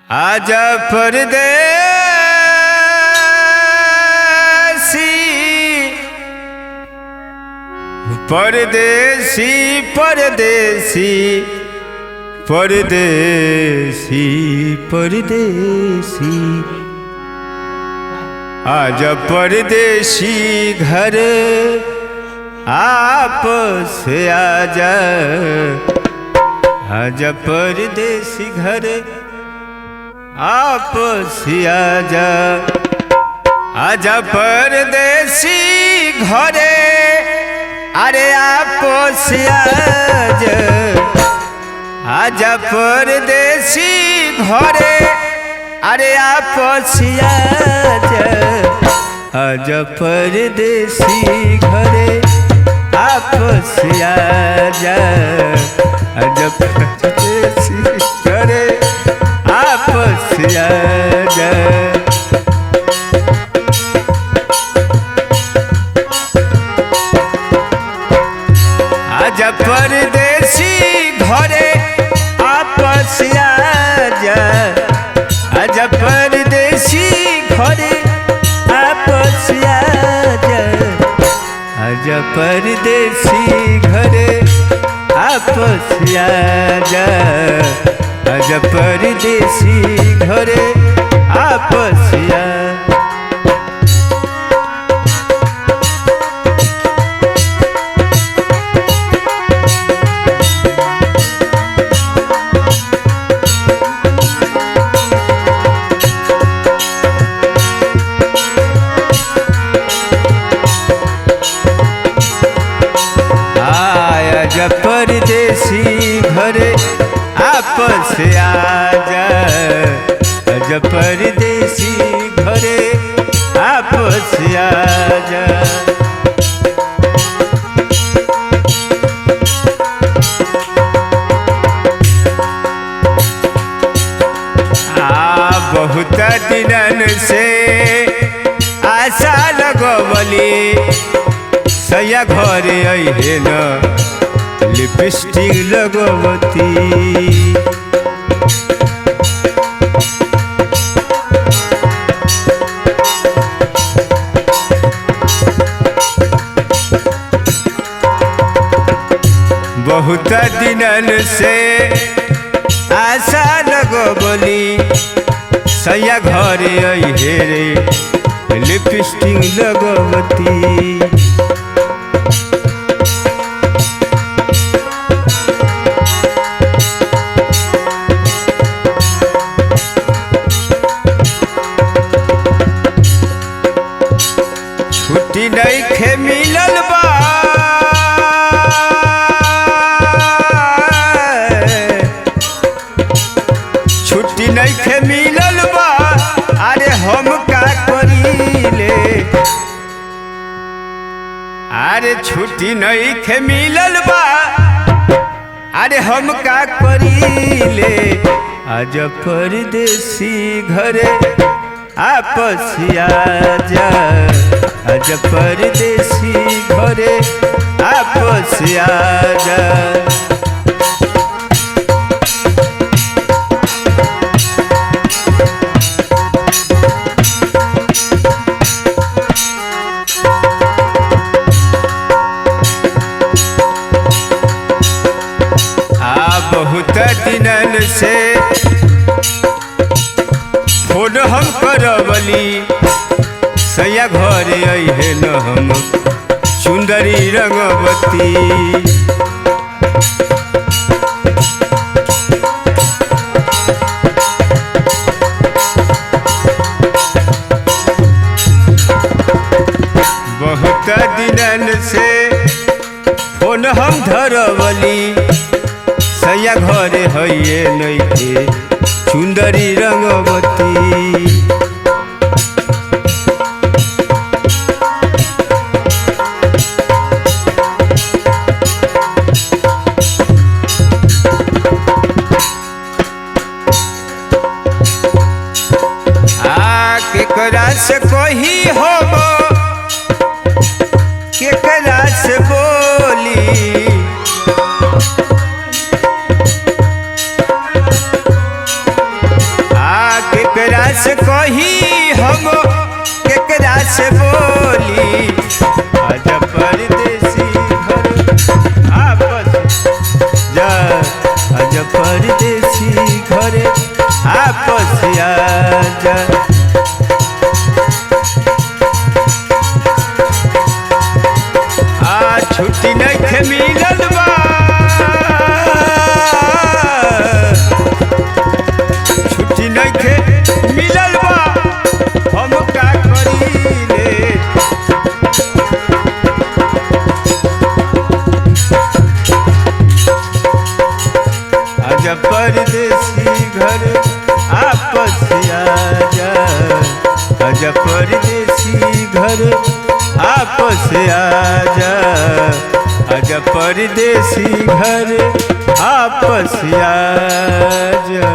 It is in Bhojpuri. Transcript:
आजा परदेसी परदेसी परदेसी परदेसी परदेसी आजा परदेसी घर आपस आजा आजा परदेसी घर आपस आजा आजा परदेसी घरे अरे आपस आजा आजा परदेसी घरे अरे आपस आजा आजा परदेसी घरे आपस आजा आजा परदेसी घरे आपस आजा आजा परदेसी घरे आपस आजा आजा परदेसी घरे आपस आजा आजा परदेसी घरे आपस आजा आजा परदेसी घरे आपस आजा आजा परदेसी घरे आपस आजा आजा परदेसी घरे आपस आजा बहुत दिनन से आशा लगवली सैया घरे अइहे न लिपस्टिक लगवती बहुत दिनन से आशा लगवली सैया घरे अइहे रे लिपस्टिक लगवती छुट्टी नइखे मिलल बा छुट्टी नइखे मिलल बा अरे हम का करीले अरे छुट्टी नइखे मिलल बा अरे हम का करीले आजा परदेसी घरे आपस आजा आजा परदेसी घरे आपस आजा बहुत दिनन से फोन हम करवली सैया घरे अइहे न हम सुंदरी रंगवती बहुत दिनन से फोन हम धरवली सैया घरे हइये नइखे सुंदरी रंगवती केकरा से कही हम केकरा से बोली केकरा से कही हम केकरा से बोली आजा परदेसी घर आपस जा आजा परदेसी घर आपस आजा छुट्टी नहीं मिलल बा छुट्टी नहीं मिलल बा हम का करी रे आजा परदेसी घर आपस आजा आजा परदेसी घर आपस आजा आजा परदेसी घर आपस आजा।